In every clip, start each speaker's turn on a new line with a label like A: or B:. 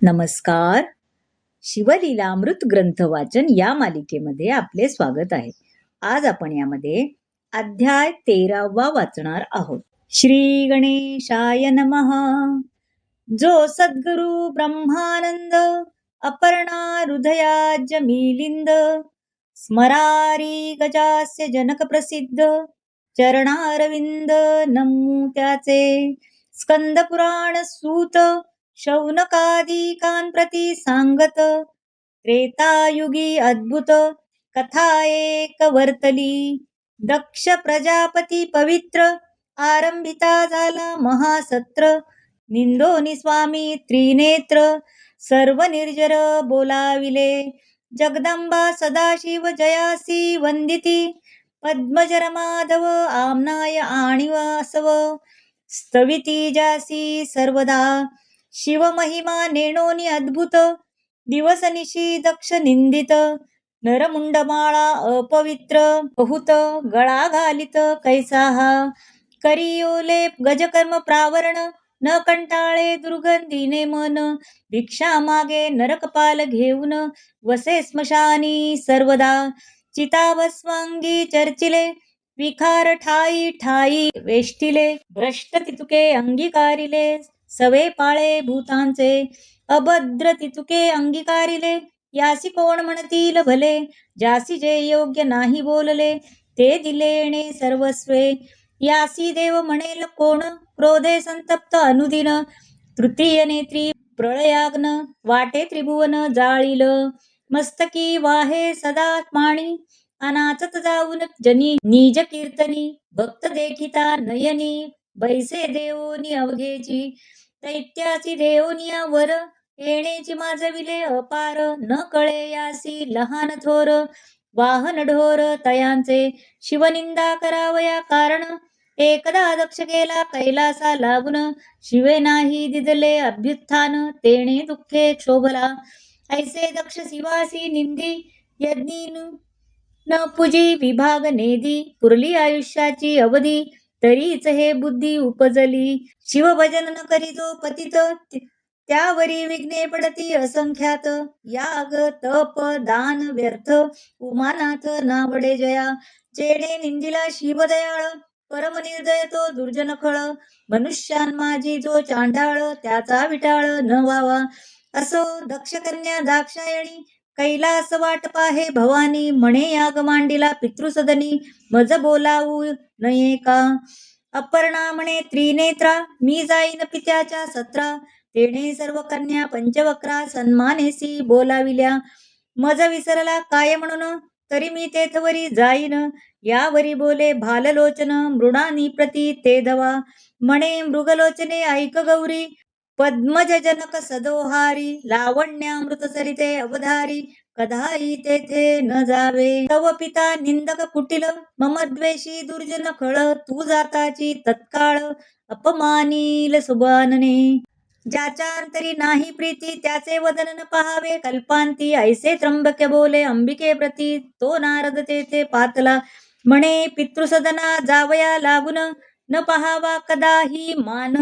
A: नमस्कार. शिवलीलामृत ग्रंथ वाचन या मालिकेमध्ये आपले स्वागत आहे. आज आपण यामध्ये अध्याय 13वा वाचणार आहोत. श्री गणेशाय नमः. जो सद्गुरु ब्रह्मानंद अपर्णा हृदयाज मिलिंद स्मरारी गजास्य जनक प्रसिद्ध चरणारविंद नमू त्याचे. स्कंद पुराण सूत शौनकादिकां प्रति सांगत त्रेतायुगी अद्भुत कथा एक वर्तली. दक्ष प्रजापती पवित्र आरंभिता झाला महासत्र. निंदोनी स्वामी त्रिनेत्र सर्व निर्जर बोलाविले. जगदंबा सदाशिव जयासी वंदिती पद्मजर माधव आमनाय आणि वासव. स्तविती जासी सर्वदा शिवमहिमा नेणोनी अद्भुत. दिवसनिशी दक्ष निंदित नरमुंडमाळा अपवित्र बहुत गळा घालित कैसाहा. करियोले गजकर्म प्रावरण न कंटाळे दुर्गंधीने मन. भिक्षा मागे नरकपाल घेऊन वसे स्मशानी सर्वदा. चिताभस्वांगी चर्चिले विखार ठाई ठाई वेष्टिले. भ्रष्ट तितुके अंगीकारिले सवे पाळे भूतांचे. अभद्र तितुके अंगीकारिले यासी कोण म्हणतील भले. ज्यासी जे योग्य नाही बोलले ते दिलेणे सर्वस्वे. यासी देव म्हणेल कोण क्रोधे संतप्त अनुदिन. तृतीय नेत्री प्रळयाग्न वाटे त्रिभुवन जाळील. मस्तकी वाहे सदा पाणी अनाचत जाऊन जनी निज कीर्तनी. भक्त देखिता नयनी बैसे देवोनी अवघेची. दैत्याची देवनिया वर येण्याची माजविले अपार. न कळे यासी लहान थोर वाहन ढोर तयांचे. शिवनिंदा करावया कारण एकदा दक्ष गेला कैलासा लागून. शिवे नाही दिदले अभ्युत्थान तेणे दुःखे क्षोभला. ऐसे दक्ष शिवासी निंदी यज्ञी न पुजी विभाग नेदी. पुरली आयुष्याची अवधी तरीच हे बुद्धी उपजली. शिवभजन न करी जो पतित त्यावरी विघ्ने पडती असंख्यात. याग तप दान व्यर्थ उमानाथ नावडे जया. जेणे निंदिला शिवदयाळ परम निर्दय तो दुर्जन खळ. मनुष्यान माझी जो चांडाळ त्याचा विटाळ न व्हावा. असो दक्ष कन्या दाक्षायणी कैलास वाट पाहे भवानी. म्हणे याग मांडिला पितृसदनी मज बोलावू नये का. अपर्णा म्हणे त्रिनेत्रा मी जाईन पित्याच्या सत्रा. तेणे सर्व कन्या पंचवक्रा सन्मानेसी बोलाविल्या. मज विसरला काय म्हणून तरी मी तेथवरी जाईन. यावरी बोले भाललोचन मृणानी प्रती ते धवा. म्हणे मृगलोचने ऐक गौरी पद्मज जनक सदोहारी. लावण्यामृत सरिते अवधारी कधाई तेथे न जावे. तव पिता निंदक कुटिल मम द्वेषी दुर्जन खळ. तू जाताची तत्काळ अपमानील सुबानने. ज्याच्या अंतरी नाही प्रीती त्याचे वदन न पहावे कल्पांती. ऐसे त्र्यंबक बोले अंबिके प्रती तो नारद तेथे पातला. म्हणे पितृसदना जावया लागून न पहावा कदाही मान.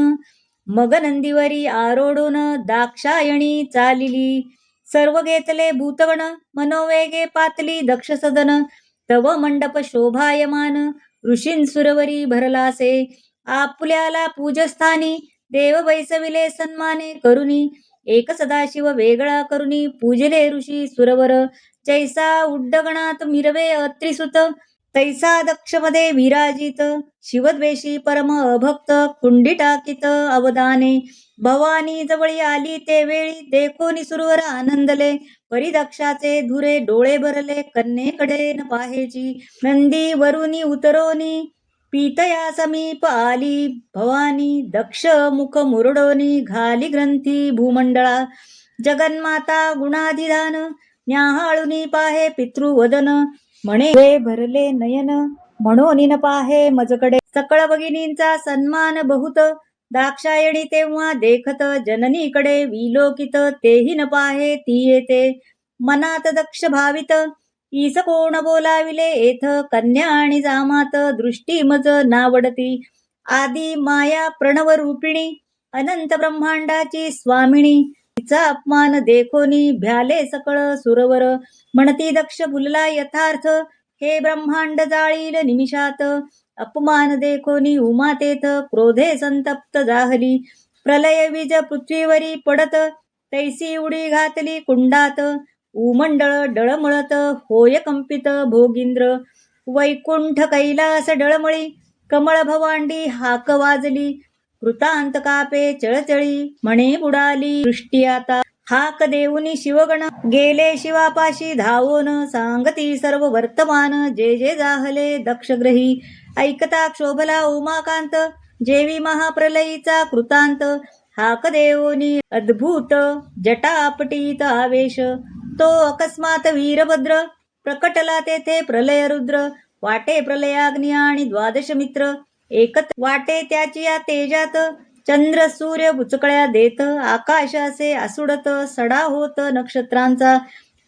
A: मग नंदीवरी आरोडून दाक्षायणी चालिली. सर्व घेतले भूतगण मनोवेगे पातली दक्ष सदन. तव मंडप शोभायमान ऋषींसुरवरी भरलासे. आपुल्याला पूजस्थानी देव बैसविले सन्माने करुनी. एक सदाशिव वेगळा करुनी पूजले ऋषी सुरवर. जैसा उड्डगणात मिरवे अत्रिसुत तैसा दक्षमध्ये विराजित. शिवद्वेषी परम अभक्त कुंडी टाकीत अवदाने. भवानी जवळी आली ते वेळी देखोनी सुरवर आनंदले. परिदक्षाचे धुरे डोळे भरले कन्येकडे न पाहेची. नंदी वरुनी उतरोनी पीतया समीप आली भवानी. दक्ष मुख मुरडोनी घाली ग्रंथी भूमंडळा. जगन्माता गुणाधिधान न्याहाळुनी पाहे पितृवदन. म्हणे वे भरले नयन म्हणून न पाहे मजकडे. सकळ भगिनींचा सन्मान बहुत दाक्षायणी तेव्हा देखत. जननीकडे विलोकित तेही न पाहे ती येते. मनात दक्ष भावित ईस कोण बोलाविले येथ. कन्या आणि जामात दृष्टी मज नावडती. आदी माया प्रणव रूपिणी अनंत ब्रह्मांडाची स्वामिनी. तिचा अपमान देखोनी भ्याले सकळ सुरवर. म्हणती दक्ष बुलला यथार्थ, हे ब्रह्मांड जाळील निमिषात. अपमान देखोनी उमा तेथ, क्रोधे संतप्त जाहली. प्रलय बीज पृथ्वीवरी पडत, तैसी उडी घातली कुंडात. उमंडळ डळमळत, होय कंपित भोगींद्र. वैकुंठ कैलास डळमळी, कमळ भवांडी हाक वाजली. कृतांत कापे चळचळी, म्हणे बुडाली सृष्टी आता. हाक देऊनी शिवगण, गेले शिवापाशी धावून. सांगती सर्व वर्तमान, जे जे जाहले दक्षग्रही. ऐकता क्षोभला उमाकांत, जेवी महाप्रलयीचा कृतांत. हाक देऊनी अद्भुत जटापटीत आवेश, तो अकस्मात वीरभद्र. प्रकटला तेथे प्रलय रुद्र. वाटे प्रलयाग्नी आणि द्वादश मित्र, एकत्र वाटे त्याची या तेजात. चंद्र सूर्य बुचकळ्या देत, आकाश असे आसुडत. सडा होत नक्षत्रांचा,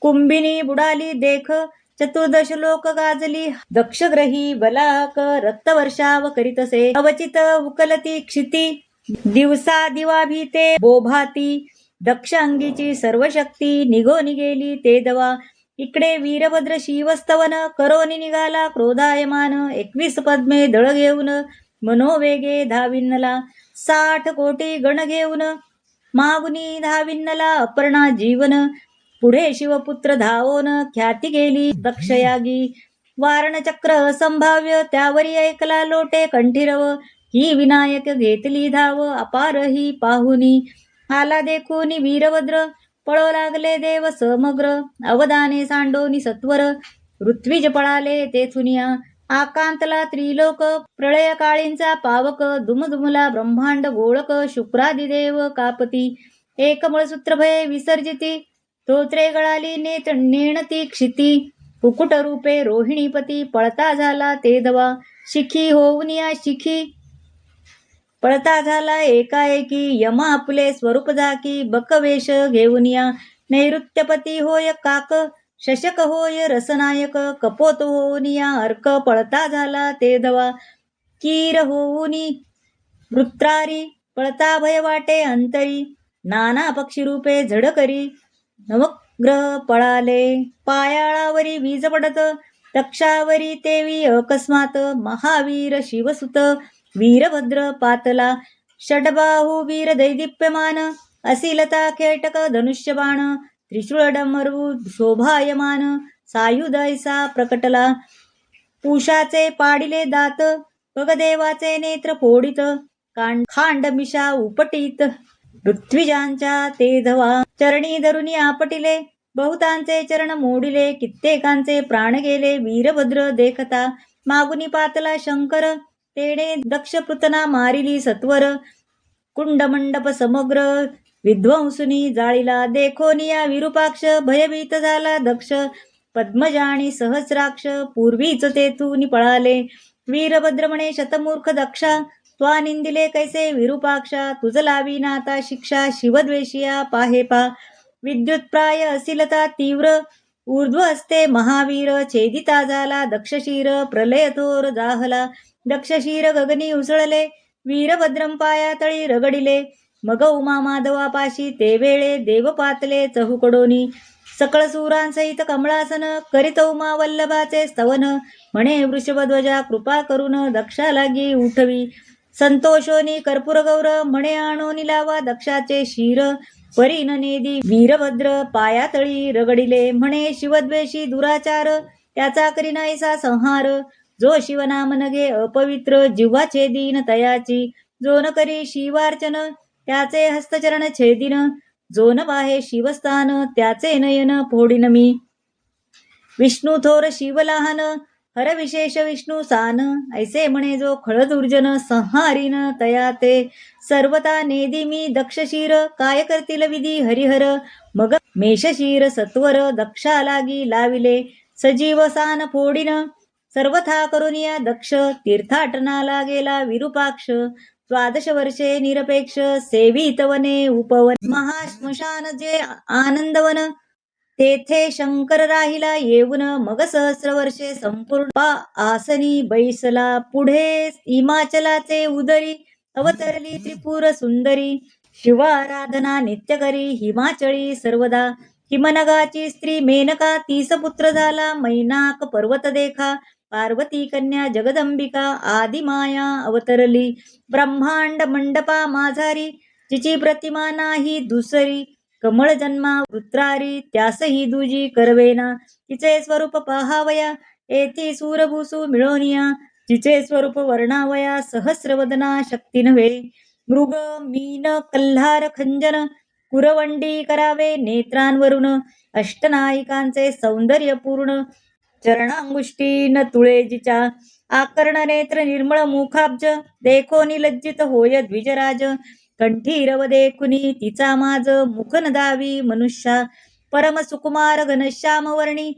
A: कुंभिनी बुडाली देख. चतुर्दश लोक गाजली, दक्षग्रही बलाहक. रक्तवर्षाव करीतसे, अवचित उकलती क्षिती. दिवसा दिवा भीते बोभाती, दक्ष अंगीची सर्व शक्ती. निघोनी गेली ते दवा, इकडे वीरभद्र शिवस्तवन. करोनी निघाला क्रोधायमान, 21 पद्मे दळ घेऊन. मनोवेगे धाविन्नला, 60 कोटी गण घेऊन. मागुनी धाविन्नला अपर्णा जीवन. पुढे शिवपुत्र धावोन, ख्याती गेली दक्षयागी. वारणचक्र असंभाव्य, त्यावरी ऐकला लोटे कंठीरव. ही विनायक घेतली धाव, अपार ही पाहुनी. आला देखून वीरभद्र, पळो लागले देव समग्र. अवदाने सांडोनी सत्वर, ऋत्विज पळाले तेथुनिया. आकांतला त्रिलोक, प्रळय काळींचा पावक. दुमदुमला ब्रह्मांड गोळक, शुक्रादिदेव कापती. एकमळसूत्र भये विसर्जिती, स्तोत्रे गळाली नेणती क्षिती. कुकुट रूपे रोहिणीपती, पळता झाला ते धवा. शिखी होऊनिया शिखी, पळता झाला एकाएकी. यमा आपले स्वरूप झाकी, बकवेश घेऊनिया. नैऋत्यपती होय काक, शशक होय रसनायक. कपोत होऊनिया अर्क, पळता झाला ते धवा. कीर होऊनी वृत्रारी, पळता भय वाटे अंतरी. नाना पक्षीरूपे झडकरी, नवग्रह पळाले. पायाळावरी वीज पडत, तक्षावरी तेवी अकस्मात. महावीर शिवसुत वीरभद्र पातला. षडबाहू वीर दैदिप्यमान, असिलता खेटक धनुष्यबाण. त्रिशूळ डमरू शोभायमान, सायुधैसा प्रकटला. पुषाचे पाडिले दात, बगदेवाचे नेत्र फोडित. खांडमिषा उपटीत, ऋत्विजांच्या ते धवा. चरणी धरुनी आपटिले, बहुतांचे चरण मोडिले. कित्येकांचे प्राण गेले वीरभद्र देखता. मागुनी पातला शंकर, तेणे दक्षपृतना मारिली सत्वर. कुंडमंडप समग्र विध्वंसुनी जाळीला. देखोनिया विरूपाक्ष, भयभीत झाला दक्ष. पद्मजाणी सहस्राक्ष, पूर्वीच तेथून पळाले. वीरभद्र म्हणे शतमूर्ख दक्षा, त्वा निंदिले कैसे विरूपाक्षा. तुझ लावी नाता शिक्षा, शिवद्वेषिया पाहे पा. विद्युतप्राय असिलता तीव्र, ऊर्ध्व असते महावीर. छेदिता झाला दक्षशिर, प्रलय थोर जाहला. दक्षशिर गगनी उसळले, वीरभद्रं पायातळी रगडिले. मग उमा माधवापाशी ते वेळे, देव पातले चहुकडोनी. सकळ सुरांसहित कमळासन, करीत उमा वल्लभाचे स्तवन. म्हणे वृषभध्वजा कृपा करून, दक्षा लागी उठवी. संतोषोनी कर्पूर गौर, म्हणे आणोनी लावा दक्षाचे शिर. परीन नेदी वीरभद्र, पायातळी रगडिले. म्हणे शिवद्वेषी दुराचार, त्याचा करी नाहीसा संहार. जो शिवनाम नगे अपवित्र, जिव्हा छेदीन तयाची. जो न करी शिवार्चन, त्याचे हस्तचरण छेदीन. जो न पाहे शिवस्थान, त्याचे नयन फोडीन मी. विष्णू थोर शिव लहान, हर विशेष विष्णू सान. ऐसे म्हणे जो खळदुर्जन, संहारीन तया ते. सर्वता नेदी मी दक्षशिर, काय करतील विधी हरिहर. मग मेषशिर सत्वर, दक्षा लागी लाविले. सजीव सान फोडीन, सर्वथा करुनिया दक्ष. तीर्थाटनाला गेला विरूपाक्ष, 12 वर्षे निरपेक्ष. सेवित वने उपवन, महाश्मशान जे आनंदवन. तेथे शंकर राहिला येऊन, मग सहस्र वर्षे संपूर्ण. आसनी बैसला पुढे हिमाचलाचे उदरी. अवतरली त्रिपुर सुंदरी, शिवाराधना नित्य करी हिमाचळी सर्वदा. हिमनगाची स्त्री मेनका तीस पुत्र झाला मैनाक पर्वत देखा. पार्वती कन्या जगदंबिका आदिमाया अवतरली. ब्रह्मांड मंडपा माझारी जिची प्रतिमा नाही दुसरी. कमळ जन्मा वृत्रारी त्यासही दुजी करवेना. तिचे स्वरूप पहावया येथे सूरभूसू मिळोनिया. जिचे स्वरूप वर्णावया सहस्रवदना शक्ती नव्हे. मृग मीन कल्हार खंजन कुरवंडी करावे नेत्रांवरून. अष्टनायिकांचे सौंदर्य पूर्ण चरणांगुष्टी न तुळेजीच्या. आकर्ण नेत्र निर्मळ मुखाब्ज देखोनी लज्जित होय द्विजराज. कंठीरव देखुनी तिचा माज मुख न दावी मनुष्या. परम सुकुमार घनश्याम वर्णी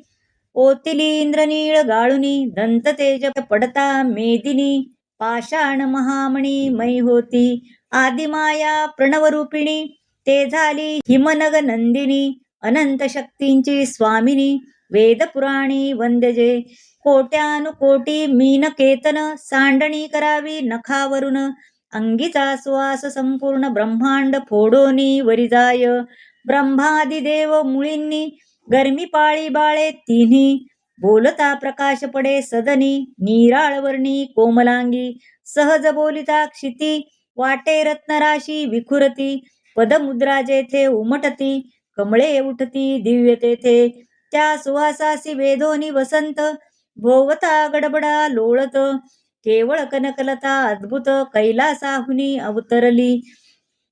A: ओतिली इंद्रनीळ गाळुनी. दंत तेज पडता मेदिनी पाषाण महामणी मै होती. आदिमाया प्रणवरूपिणी ते झाली हिमनग नंदिनी. अनंत शक्तींची स्वामिनी वेद पुराणी वंद्यजे. कोट्यानुकोटी मीनकेतन सांडणी करावी नखावरून. अंगीचा सुवास संपूर्ण ब्रह्मांड फोडोनी वरी जाय. ब्रह्मादिदेव मुळींनी गर्मी पाळी बाळे तिन्ही. बोलता प्रकाश पडे सदनी नीराळवर्णी कोमलांगी. सहज बोलिता क्षिती वाटे रत्नराशी विखुरती. पदमुद्रा जेथे उमटती कमळे उठती दिव्य तेथे. त्या सुवासासी वेदोनी वसंत भोवता गडबडा लोळत. केवळ कनकलता अद्भुत कैलासाहुनी अवतरली.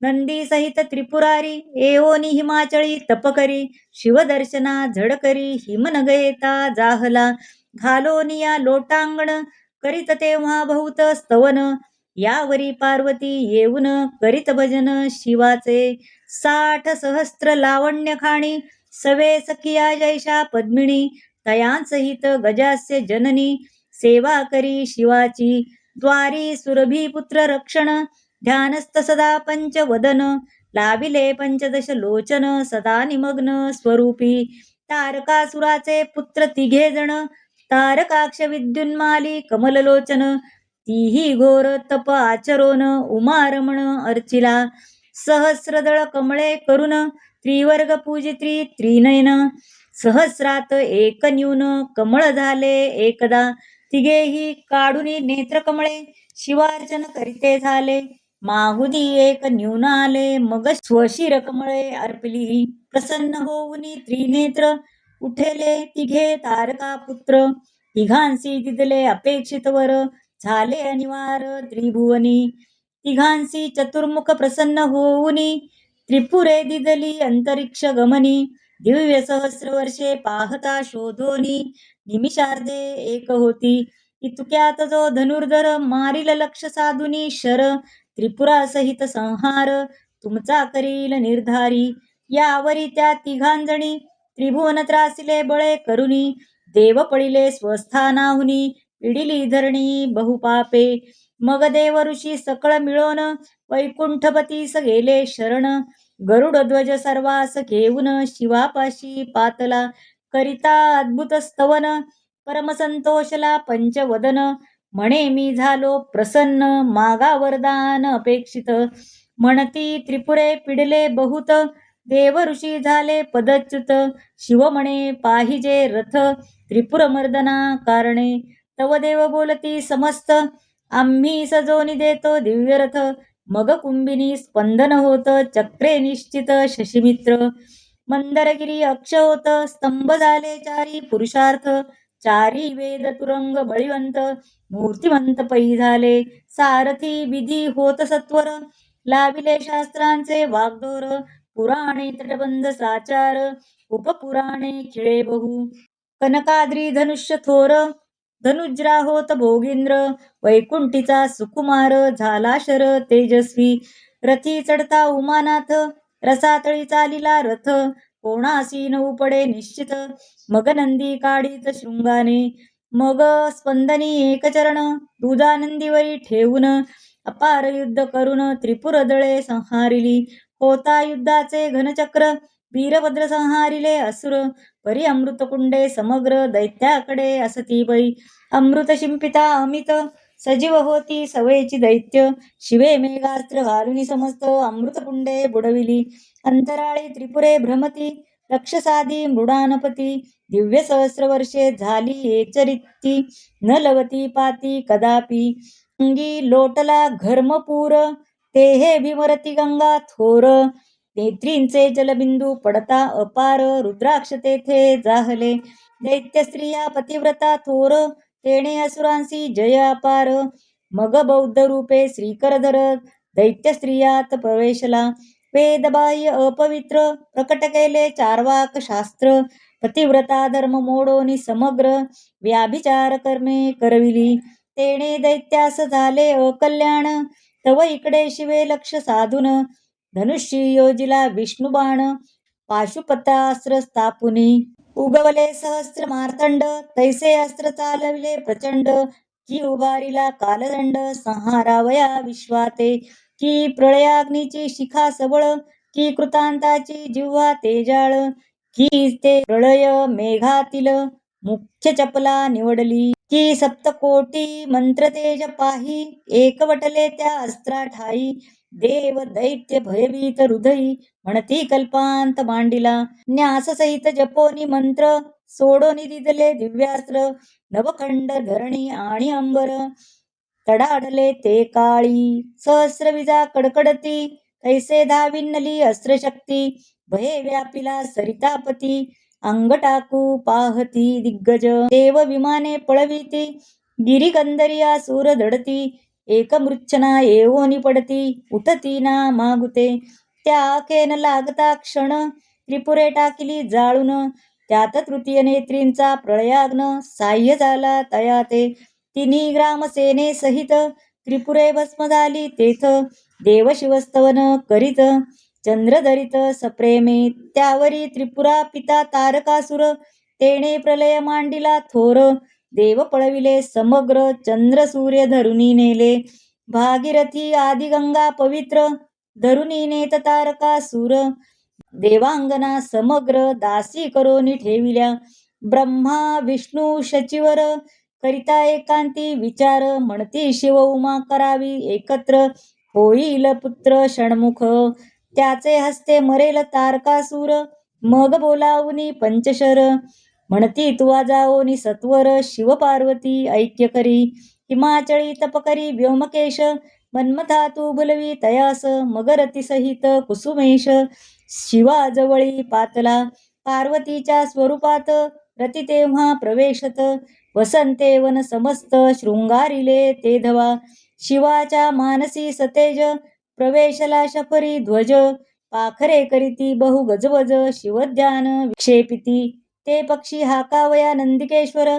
A: नंदी सहित त्रिपुरारी एओनी हिमाचळी तपकरी. शिवदर्शना झडकरी हिमनगयेता जाहला. घालोनिया लोटांगण करीत तेव्हा बहुत स्तवन. यावरी पार्वती येऊन करीत भजन शिवाचे. 60 सहस्त्र लावण्य खाणी सवे सखिया जैशा पद्मिणी. तयांसहित गजास्य जननी सेवा करी शिवाची. द्वारी सुरभी पुत्र रक्षण ध्यानस्थ सदा पंचवदन. लाविले पंचदश लोचन सदा निमग्न स्वरूपी. तारकासुराचे पुत्र तिघे जण तारकाक्ष विद्युन्माली कमललोचन. तीही घोर तप आचरोन उमारमण अर्चिला. सहस्रदळ कमळे करून त्रिवर्ग पूजित्री त्रिनयन. सहस्रात एक न्यून कमळ झाले एकदा. तिघेही काढुनी नेत्र कमळे शिवार्चन करीते झाले. माहुदी एक न्यून आले मग स्वशिर कमळे अर्पिली. प्रसन्न होऊनी त्रिनेत्र उठेले तिघे तारका पुत्र. तिघांसी दिदले अपेक्षित वर झाले अनिवार त्रिभुवनी. तिघांसी चतुर्मुख प्रसन्न होऊनी त्रिपुरे दिदली अंतरिक्ष गमनी. दिव्य सहस्र वर्षे पाहता शोधोनी निमिषार्धे एक होती. इतक्यात जो धनुर्धर मारिल लक्ष साधुनी शर. त्रिपुरा सहित संहार तुमचा करील निर्धारी. यावरी त्या तिघांजणी त्रिभुवन त्रासिले बळे करुनी. देव पडिले स्वस्थानाहुनी पिडिली धरणी बहुपापे. मग देव ऋषी सकळ मिळोन वैकुंठपतीस गेले शरण. गरुड ध्वज सर्वास घेऊन शिवापाशी पातला. करिता अद्भुत स्तवन परमसंतोषला पंचवदन. म्हणे मी झालो प्रसन्न मागा वरदान अपेक्षित. म्हणती त्रिपुरे पिडले बहुत देव ऋषी झाले पदच्युत. शिव म्हणे पाहिजे रथ त्रिपुरमर्दना कारणे. तव देव बोलती समस्त आम्ही सजोनी देतो दिव्य रथ. मग कुंभिनी स्पंदन होत चक्रे निश्चित शशिमित्र. मंदरगिरी अक्ष होत स्तंभ झाले चारी पुरुषार्थ. चारी वेद तुरंग बळीवंत मूर्तिमंत पै झाले. सारथी विधी होत सत्वर लाविले शास्त्रांचे वाग्दोर. पुराणे तटबंध साचार उपपुराणे खिळे बहु. कनकाद्री धनुष्य थोर धनुज्रा होत भोगींद्र. वैकुंठीचा सुकुमार झाला शर तेजस्वी. रथी चढता उमानाथ रसातळी चालिला रथ. कोणासी न उपडे निश्चित मग नंदी काढीत शृंगाने. मग स्पंदनी एकचरण दुधा नंदीवरी ठेवून. अपार युद्ध करून त्रिपुर दळे संहारिली. होता युद्धाचे घनचक्र वीरभद्र संहारिले असुर. परी अमृत कुंडे समग्र दैत्याकडे असती पै. अमृत शिंपिता अमित सजीव होती सवयीची दैत्य, शिवे मेघास्त्र घालुनी समस्त अमृतपुंडे बुडविली. अंतराळी त्रिपुरे भ्रमती, रक्षसाधी मृडानपती. दिव्य सहस्रवर्षे झाली एचरिती, न लवती पाती कदापि. अंगी लोटला घर्मपूर, तेहे भीमरती गंगा थोर. नेत्रींचे जलबिंदू पडता अपार, रुद्राक्ष तेथे जाहले. दैत्य स्त्रिया पतिव्रता थोर, तेणे असुरांसी जय अपार. मग बौद्ध रूपे श्रीकर धरत, दैत्य स्त्रियात प्रवेशला. वेदबाह्य अपवित्र, प्रकट केले चार्वाक शास्त्र. पतिव्रता धर्म मोडोनी समग्र, व्याभिचार कर्मे करविली. तेणे दैत्यास झाले अकल्याण, तव इकडे शिवे लक्ष साधून. धनुष्य योजिला विष्णुबाण, पाशुपतास्त्र स्थापुनी. उगवले सहस्र मार्तंड, तैसे अस्त्र चालविले प्रचंड. की उभारिला कालदंड, संहारावया विश्वाते. की प्रळयाग्नीची शिखा सबळ, की कृतांताची जिव्हा तेजाळ. की ते प्रळय मेघातील, मुख्य चपला निवडली. की सप्तकोटी मंत्र तेज पाही, एकवटले त्या अस्त्रा ठाई. देव दैत्य भयभीत हृदयी, म्हणती कल्पांत मांडिला. न्यास सहित जपोनी मंत्र, सोडोनी दिदले दिव्यास्त्र. नवखंड धरणी आणि अंबर, तडाडले ते काळी. सहस्र विजा कडकडती, तैसे धाविनली अस्त्रशक्ती. भये व्यापिला सरितापती, अंग टाकू पाहती दिग्गज. देव विमाने पळविती, गिरिकंदरिया सूर धडती. एकमृच्छना येऊनी पडती, उठती ना मागुते. त्या आखेन लागता क्षण, त्रिपुरे टाकिली जाळून. त्यात तृतीय नेत्रींचा प्रळयाग्न, साह्य झाला तया ते. तिन्ही ग्राम सेने सहित, त्रिपुरे भस्म झाली तेथ. देव शिवस्तवन करीत, चंद्रधरित सप्रेमे. त्यावरी त्रिपुरा पिता तारकासुर, तेणे प्रलय मांडिला थोर. देव पळविले समग्र, चंद्र सूर्य धरुनी नेले. भागीरथी आदी गंगा पवित्र, धरुनी नेत तारकासुर. देवांगना समग्र, दासी करोनी ठेविल्या. ब्रह्मा विष्णू शचीवर, करिता एकांती विचार. म्हणती शिव उमा करावी एकत्र, होईल पुत्र षण्मुख. त्याचे हस्ते मरेल तारकासूर, मग बोलावुनी पंचशर. म्हणती तुवा जाओनी सत्वर, शिव पार्वती ऐक्य करी. हिमाचळी तपकरी व्योमकेश, मन्मथा तू बुलवी तयास. मग रती सहित कुसुमेश, शिवाजवळी पातला. पार्वतीच्या स्वरूपात, रती तेव्हा प्रवेशत. वसंते वन समस्त, शृंगारिले ते धवा. शिवाच्या मानसी सतेज, प्रवेशला शफरी ध्वज. पाखरे करीती बहु गजबज, शिवध्यान विक्षेपिती. ते पक्षी हाकावया नंदिकेश्वर,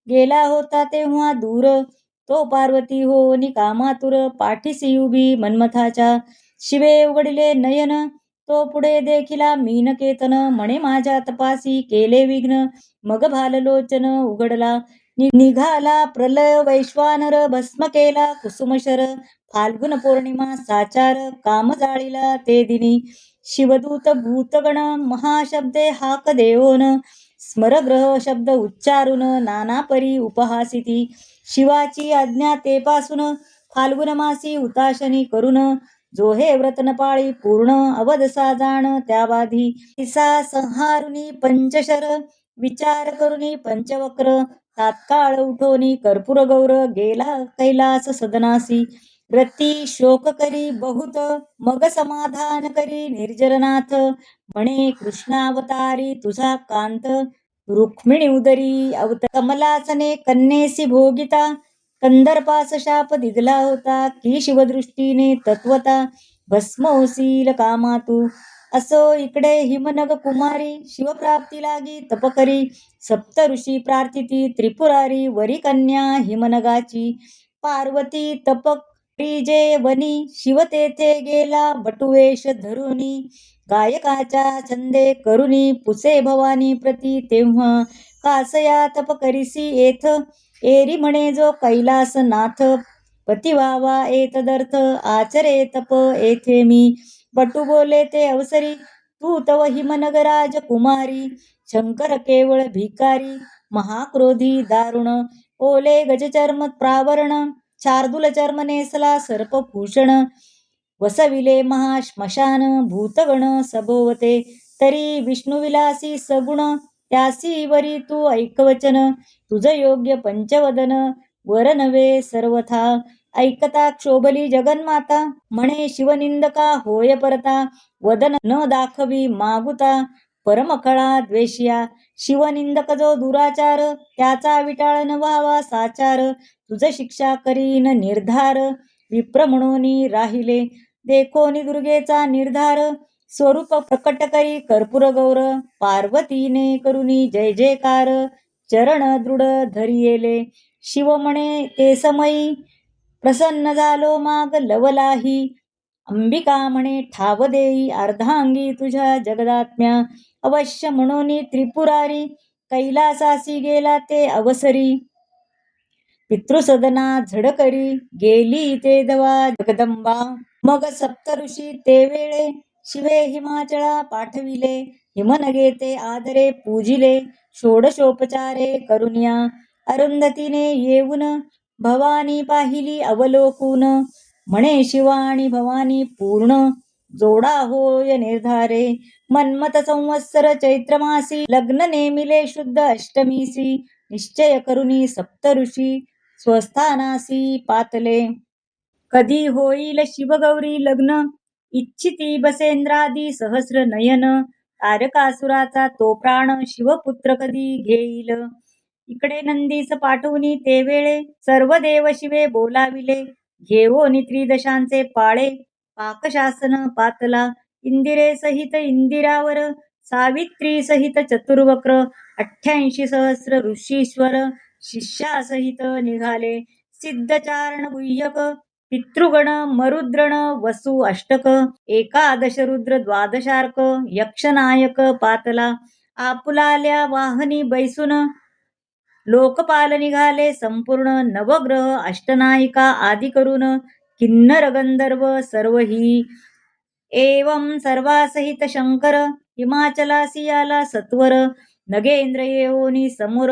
A: गेला होता तेव्हा दूर. तो पार्वती होनी कामातुर, पाठीसी उभी मन्मथाच्या. शिवे उघडिले नयन, तो पुढे देखिला मीनकेतन. म्हणे माझ्या तपासी केले विघ्न, मग भाललोचन उघडला. निघाला प्रलय वैश्वानर, भस्म केला कुसुमशर. फाल्गुन पौर्णिमा साचार, काम जाळीला ते दिनी. शिवदूत भूतगण महाशब्दे हाक देऊन, स्मरग्रह शब्द उच्चारून नाना परी उपहासिती. शिवाची आज्ञा तेपासून, फाल्गुन मासी हुताशनी करून. जो हे व्रतन पाळी पूर्ण, अवधसा जाण त्याबाधी. तिसा संहारुनी पंचशर, विचार करुनी पंचवक्र. तात्काळ उठोनी कर्पूर गौर, गेला कैलास सदनासी. रती शोक करी बहुत, मग समाधान करी निर्जरनाथ. म्हणे कृष्णावतारी तुझा कांत, रुक्मिणी उदरी अवत. कमलासने कन्येसी भोगिता, कंदर्पास शाप दिगला होता. की शिवदृष्टीने तत्वता, भस्म होशील कामातू. असो इकडे हिमनग कुमारी, शिवप्राप्ती लागी तपकरी. सप्त ऋषी प्रार्थिती त्रिपुरारी, वरी कन्या हिमनगाची. पार्वती तपकरी जे वनी, शिव तेथे गेला बटुवेश धरुनी. गायकाच्या छंदे करुनी, पुसे भवानी प्रती तेव्हा. कासया तप करिसी येथ, एरी म्हणे जो कैलास नाथ. पती व्हावा एतदर्थ, आचरे तप येथे मी. बटू बोले ते अवसरी, तू तव हिमनगराज कुमारी. शंकर केवळ भिकारी, महाक्रोधी दारुण. ओले गजचर्म प्रावरण, शार्दूल चर्म नेसला सर्पभूषण, वसविले महाश्मशान, भूतगण सभोवते, तरी विष्णुविलासी सगुण, त्यासी वरी तू ऐकवचन, तुझ योग्य पंचवदन, वर नवे सर्वथा, ऐकता क्षोभली जगन्माता, म्हणे शिवनिंदका होय परता, वदन न दाखवी मागुता, परमखळा द्वेषिया, शिवनिंदक जो दुराचार, त्याचा विटाळ न व्हावा साचार, तुझ शिक्षा करीन निर्धार, विप्र म्हणून राहिले, देखोनी दुर्गेचा निर्धार, स्वरूप प्रकट करी कर्पूर गौर, पार्वतीने करुनी जय जयकार, चरण दृढ धरियेले, शिव म्हणे ते समयी, प्रसन्न झालो माग लवलाही, अंबिका म्हणे ठाव देई, अर्धांगी तुझ्या जगदात्म्या, अवश्य म्हणून त्रिपुरारी, कैलासासी गेला ते अवसरी, पितृसदना झडकरी, गेली ते दवा जगदंबा, मग सप्तऋषी ते वेळे, शिवे हिमाचळा पाठविले, हिमनगे ते आदरे पूजिले, षोडशोपचारे करुनिया, अरुंधतीने येऊन, भवानी पाहिली अवलोकून, म्हणे शिवा आणि भवानी पूर्ण, जोडा होय निर्धारे, मन्मथ संवत्सर चैत्रमासी, लग्न नेमिले शुद्ध अष्टमीसी, निश्चय करुनी सप्तऋषी, स्वस्थानासी पातले, कधी होईल शिवगौरी लग्न, इच्छिती बसेंद्रादी सहस्र नयन, तारकासुराचा तो प्राण, शिवपुत्र कधी घेईल, इकडे नंदीस पाठवून ते वेळे, सर्व देव शिवे बोलाविले, घेऊन त्रिदशांचे पाळे, पाकशासन पातला, इंदिरे सहित इंदिरावर, सावित्री सहित चतुर्वक्र, 88 सहस्र ऋषीश्वर, शिष्यासहित निघाले, सिद्धचारण गुह्यक, पितृगण मरुद्रण वसु अष्टक, एकादश रुद्र द्वादशार्क, यक्षनायक पातला, आपुलाल्या वाहनी बैसून, लोकपाल निघाले संपूर्ण, नवग्रह अष्टनायिका आदी करून, किन्नर गंधर्व सर्वही, एवं सर्वासहित शंकर, हिमाचलासी आला सत्वर, नगेंद्र येऊनी समोर,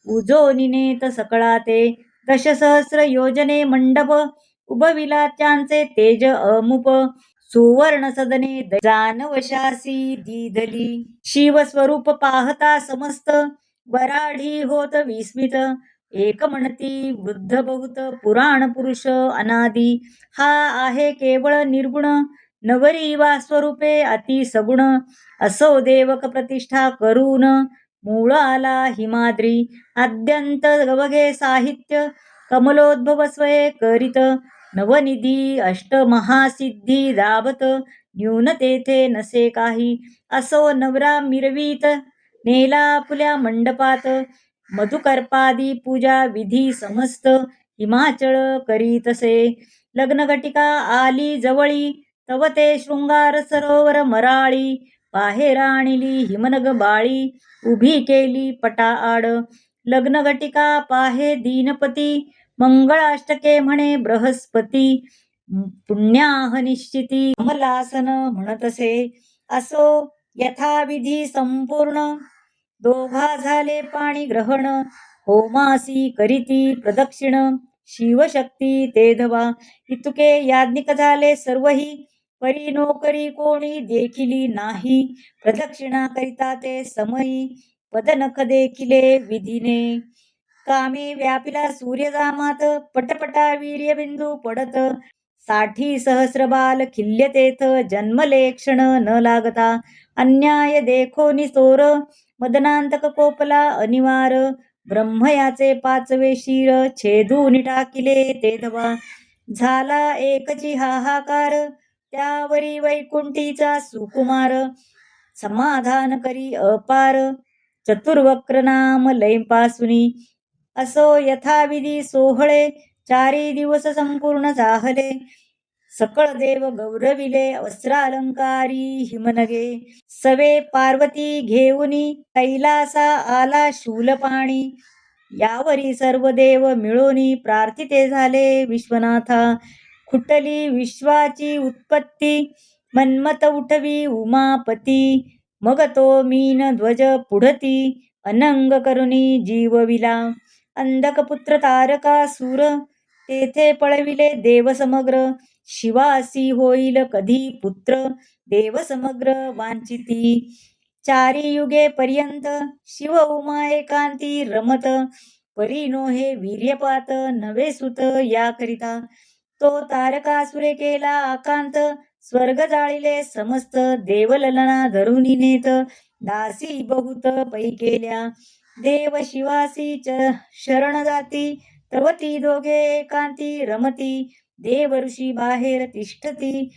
A: पूजोनिनेत सकळा ते, दशसहस्र योजने मंडप, उभविला त्यांचे तेज अमुप, सुवर्ण सदने जानवशासी दिधली, शिवस्वरूप पाहता समस्त, वराढी होत विस्मित, एक म्हणती वृद्ध बहुत, पुराण पुरुष अनादी, हा आहे केवळ निर्गुण, नवरी वा स्वरूपे अति सगुण, असो देवक प्रतिष्ठा करून, मूळ आला हिमाद्री, आद्यंत गवघे साहित्य, कमलोद्भव स्वये करीत, नवनिधी अष्टमहासिद्धी दाबत, न्यून तेथे नसे काही, असो नवरा मिरवीत, नेला फुल्या मंडपात, मधुकर्पादी पूजा विधी समस्त, हिमाचळ करीतसे, लग्नघटिका आली जवळी, तव ते शृंगार सरोवर मराळी, बाहेर आणली हिमनग बाळी, उभी केली पटाआड, लग्नघटिका पाहे दीनपती, मंगळाष्टके म्हणे बृहस्पती, पुण्याह निश्चिती कमलासन म्हणतसे, असो यथाविधी संपूर्ण, दोघा झाले पाणी ग्रहण, होमासी करीती प्रदक्षिण, शिवशक्ती ते धवा, इतुके याज्ञिक झाले सर्वही, परी नोकरी कोणी देखिली नाही, प्रदक्षिणा करिता ते समयी, पदनख देखिले विधीने, कामे व्यापिला सूर्यजामात, पटपटा वीर्यबिंदू पडत, 60 सहस्र बाल खिल्यतेथ, जन्मले क्षण न लागता, अन्याय देखोनी चोर, मदनांतक कोपला अनिवार, ब्रह्मयाचे 5वे शिर, छेदून टाकिले ते धवा, झाला एकची हाहाकार, त्यावरी वैकुंठीचा सुकुमार, समाधान करी अपार, चतुर्वक्र नाम लयपासुनी, असो यथाविधी सोहळे, 4 दिवस संपूर्ण जाहले, सकळ देव गौरविले, वस्त्रालंकारी हिमनगे, सवे पार्वती घेऊनी, कैलासा आला शूलपाणी, यावरी सर्व देव मिळोनी, प्रार्थिते झाले विश्वनाथा, खुटली विश्वाची उत्पत्ती, मन्मथ उठवी उमापती, मग तो मीन ध्वज पुढती, अनंग करुणी जीवविला, अंधकपुत्र तारकासूर तेथे पळविले देव समग्र. शिवासी होईल कधी पुत्र देव समग्र वांचिती. चारी युगे पर्यंत शिव उमा एकांती रमत. परीनो हे वीर्यपात नवे सुत याकरिता. तो तारकासुरे केला आकांत स्वर्ग जाळिले समस्त. देवललना धरुनी नेत दासी बहुत पै केल्या. देव शिवासी शरण जाती तव ती दोघे एकांती रमती. देव ऋषी बाहेर तिष्ठती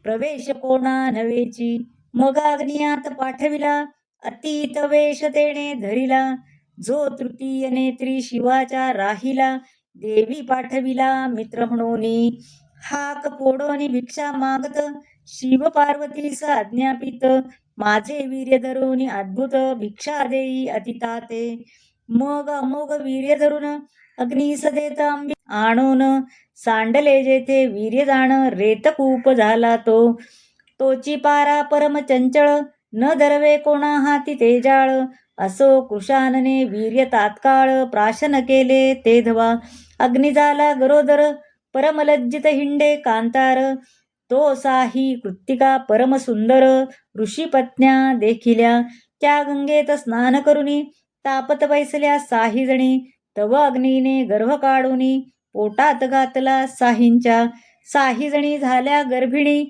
A: प्रवेश कोणा नवेची. मग अग्नियात पाठविला अतीत वेश तेणे धरिला. जो तृतीय नेत्री शिवाच्या राहिला. देवी पाठविला मित्र म्हणूनी. हाक फोडोनी भिक्षा मागत शिव पार्वतीस आज्ञापित. माझे वीर्य धरून अद्भुत भिक्षा देई अतिताते. मग अमोघ वीर्य धरून अग्नीस देत आंबी आणून. सांडले जेथे वीर्य जाण रेतकूप झाला तो. तोची पारा परम चंचळ न धरवे कोणा हाती तेजाळ. असो कृशानने वीर्य तात्काळ प्राशन केले ते धवा. अग्नी झाला गरोदर परमलज्जित हिंडे कांतार. तो साही कृत्तिका परम सुंदर ऋषीपत्न्या देखिल्या. त्या गंगेत स्नान करुनी तापत बैसल्या साही जणी. तव अग्नीने गर्भ काढूनी पोटात घातला साहींच्या. साही जणी झाल्या गर्भिणी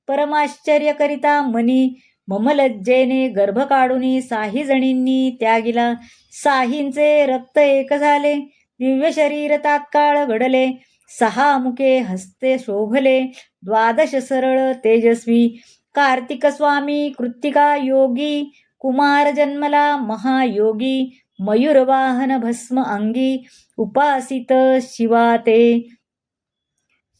A: परमाश्चर्य करिता मनी. ममलज्जेने गर्भ काढूनी साही जणींनी त्यागिला. साहींचे रक्त एक झाले दिव्य शरीर तात्काळ घडले. 6 मुखे हस्ते शोभले 12 सरळ तेजस्वी. कार्तिक स्वामी कृत्तिका योगी कुमार जन्मला महायोगी. मयूरवाहन भस्म अंगी उपासित शिवाते.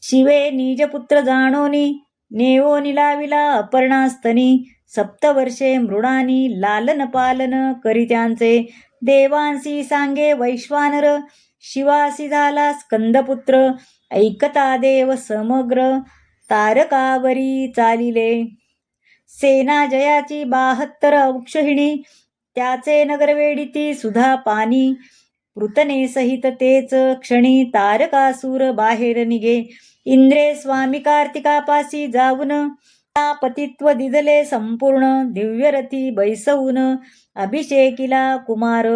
A: शिवे निजपुत्र जाणोनी नेवोनी लाविला अपर्णास्तनी. 7 वर्षे मृडानी लालन पालन करी त्यांचे. देवांसी सांगे वैश्वानर शिवासी झाला स्कंदपुत्र. ऐकता देव समग्र तारकावरी चालिले. सेना जयाची 72 अक्षहिणी त्याचे नगर वेडिती सुधा पानी. पृतने सहित तेच क्षणी तारकासूर बाहेर निघे. इंद्रे स्वामी कार्तिकापासी जाऊन पतित्व दिदले संपूर्ण. दिव्यरथी बैसवून अभिषेकिला कुमार.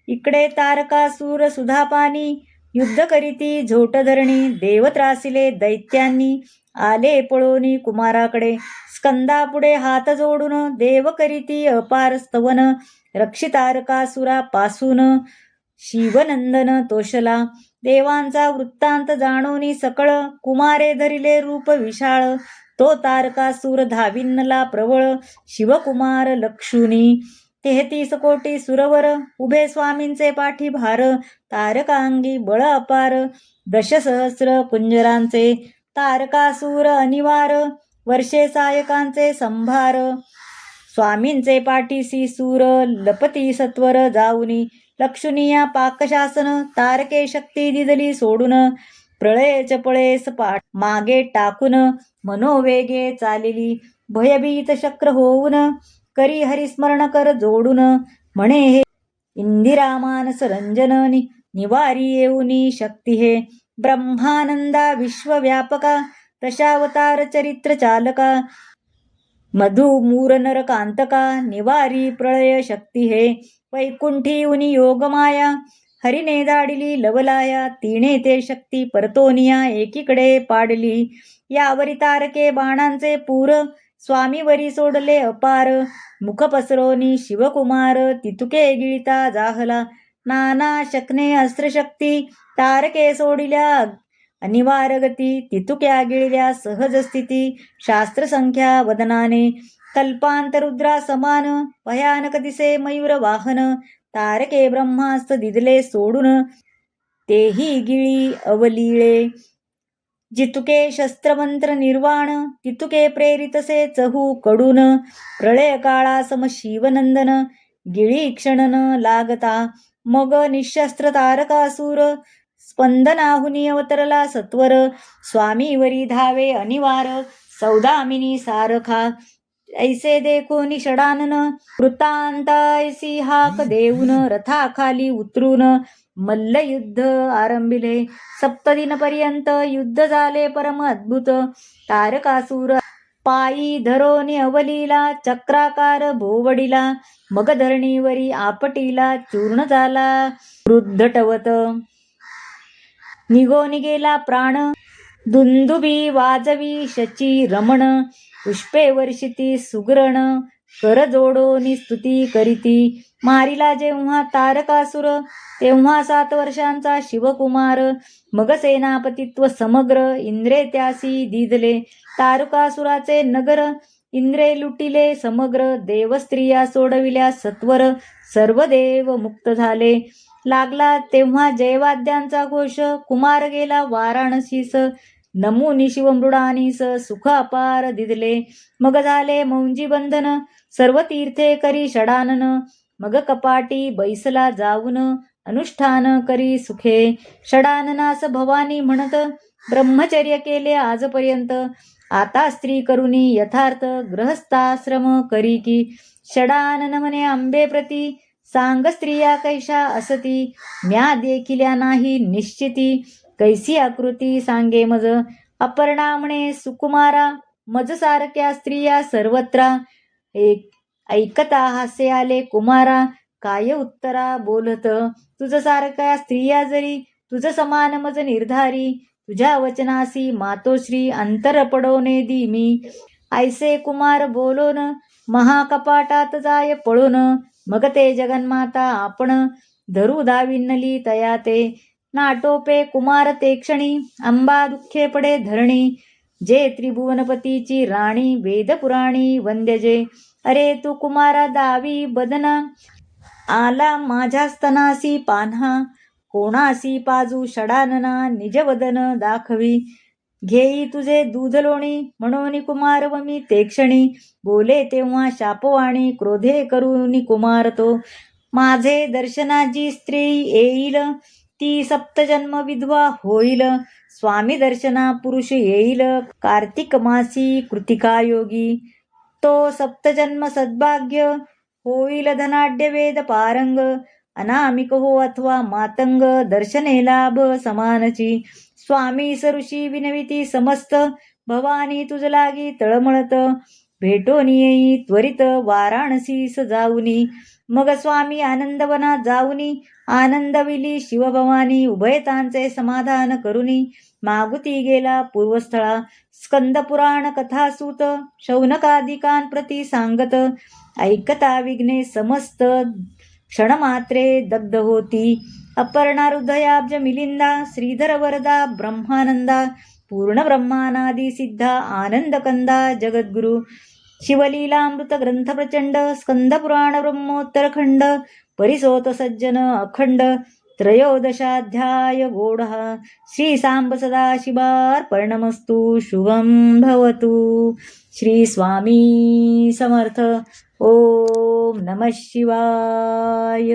A: इकडे तारकासूर सुधापानी युद्ध करीती झोटधरणी. देव त्रासिले दैत्यांनी आले पळोनी कुमाराकडे. स्कंदापुढे हात जोडून देव करीती अपार स्तवन. रक्षितारकासुरापासून शिवनंदन तोषला. देवांचा वृत्तांत जाणोनी सकळ कुमारे धरिले रूप विशाळ. तो तारकासूर धाविन्नला प्रबळ शिवकुमार लक्षुनी. 33 कोटी सुरवर उभे स्वामींचे पाठी भार. तारकांगी बळ अपार 10,000 कुंजरांचे. तारकासूर अनिवार वर्षे सायकांचे संभार. स्वामींचे पाठीसी सूर लपती सत्वर जाऊनी. लक्षुनिया पाकशासन तारके शक्ती दिदली सोडून. प्रळयच पळेस पाठ मागे टाकून मनोवेगे चालिली. भयभीत शक्र होऊन करी हरिस्मरण कर जोडून. म्हणे हे इंदिरा मानस रंजन निवारी येऊनी शक्ती हे. ब्रह्मानंदा विश्वव्यापका दशावतार चरित्र चालका. मधुमूर नरकांतका निवारी प्रळय शक्ती हे. वैकुंठी उनी योगमाया हरिने दाडिली लवलाया. तिने ते शक्ती परतोनिया एकीकडे पाडली. यावरी तारके बाणांचे पूर स्वामीवरी सोडले अपार. मुख पसरोनी शिवकुमार तितुके गिळिता जाहला. नाना शकने अस्त्रशक्ती तारके सोडिल्या अनिवार गती. तितुक्या गिळल्या सहज स्थिती शास्त्रसंख्या वदनाने. कल्पांतरुद्रा समान भयानक दिसे मयूर वाहन. तारके ब्रह्मास्त्र दिदले सोडून तेही गिळी अवलीळे. जितुके शस्त्रमंत्र निर्वाण तितुके प्रेरितसे चहू कडून. प्रळय काळा सम शिवनंदन गिळी क्षण न लागता. मग निशस्त्र तारकासूर स्पंदनाहुनी अवतरला सत्वर. स्वामीवरी धावे अनिवार सौदामिनी सारखा. ऐसे देखोनी षडानन वृत्तांतायसी हाक देऊन रथाखाली उतरून मल्लयुद्ध आरंभिले. सप्तदिन पर्यंत युद्ध झाले परम अद्भुत. तारकासूर पायी धरोनी अवलीला चक्राकार भोवडिला. मग धरणीवरी आपटीला चूर्ण झाला वृद्धटवत. निघोन गेला प्राण दुंदुबी वाजवी शची रमण. पुष्पे वर्षिती सुगरण कर जोडोनी स्तुती करीती. मारिला जेव्हा तारकासुर तेव्हा 7 वर्षांचा शिवकुमार. मग सेनापतित्व समग्र इंद्रे त्यासी दिदले. तारकासुराचे नगर इंद्रे लुटिले समग्र. देवस्त्रिया सोडविल्या सत्वर सर्व देव मुक्त झाले. लागला तेव्हा जयवाद्यांचा घोष कुमार गेला वाराणसीस. नमुनी शिवमृडानीस सुख अपार दिदले. मग झाले मौंजी बंधन सर्व तीर्थे करी षडानन. मग कपाटी बैसला जाऊन अनुष्ठान करी सुखे. षडाननास भवानी म्हणत ब्रह्मचर्य केले आजपर्यंत. आता स्त्री करुनी यथार्थ गृहस्थाश्रम करी की. षडानन म्हणे आंबे प्रती सांग स्त्रिया कैशा असती. म्या देखिल्या नाही निश्चिती कैसी आकृती सांगे मज. अपर्णा म्हणे सुकुमारा मज सारख्या स्त्रिया सर्वत्र. ऐकता हासे आले कुमारा काय उत्तरा बोलत. तुझ सारख्या स्त्रिया जरी तुझ समान मज निर्धारी. तुझ्या वचनासी मातोश्री अंतर पडवणे दी मी. ऐसे कुमार बोलोन महाकपाटात जाय पळून. मग ते जगन्माता आपण धरू धाविनली तया ते. नाटोपे कुमार ते क्षणी अंबा दुःखे पडे धरणी. जे त्रिभुवनपतीची राणी वेदपुराणी वंद्य जे. अरे तू कुमारा दावी बदना आला माझ्या स्तनासी पान्हा. कोणासी पाजू षडानना निजवदन दाखवी. घेई तुझे दूध लोणी म्हणून कुमार व मी ते क्षणी. बोले तेव्हा शापवाणी क्रोधे करूनी कुमार तो. माझे दर्शनाची स्त्री येईल ती सप्तजन्म विधवा होईल. स्वामी दर्शना पुरुष येईल कार्तिक मासी कृतिका योगी. तो सप्तजन्म सद्भाग्य होईल धनाढ्य वेद पारंग. अनामिक हो अथवा मातंग दर्शने लाभ समानची. स्वामी सऋषी विनविती समस्त भवानी तुझ लागी तळमळत. भेटोन येई त्वरित वाराणसीस जाऊनी. मग स्वामी आनंदवनात जाऊनी आनंदविली शिवभवानी. उभयतांचे समाधान करुनी मागुती गेला पूर्वस्थळा. स्कंद पुराण कथासूत शौनकादिकांप्रती प्रती सांगत. ऐकता विघ्ने समस्त क्षणमात्रे दग्ध होती. अपर्णा हृदयाब्ज मिलिंदा श्रीधर वरदा ब्रह्मानंदा. पूर्ण ब्रह्मानादी सिद्धा आनंदकंदा जगद्गुरु. शिवलीलामृत ग्रंथ प्रचंड स्कंद पुराण ब्रह्मोत्तरखंड. परिसोत सज्जन अखंड 13 गोढः. श्री सांब सदाशिवार्पणमस्तु. शुभं भवतु. श्री स्वामी समर्थ. ओम नमः शिवाय.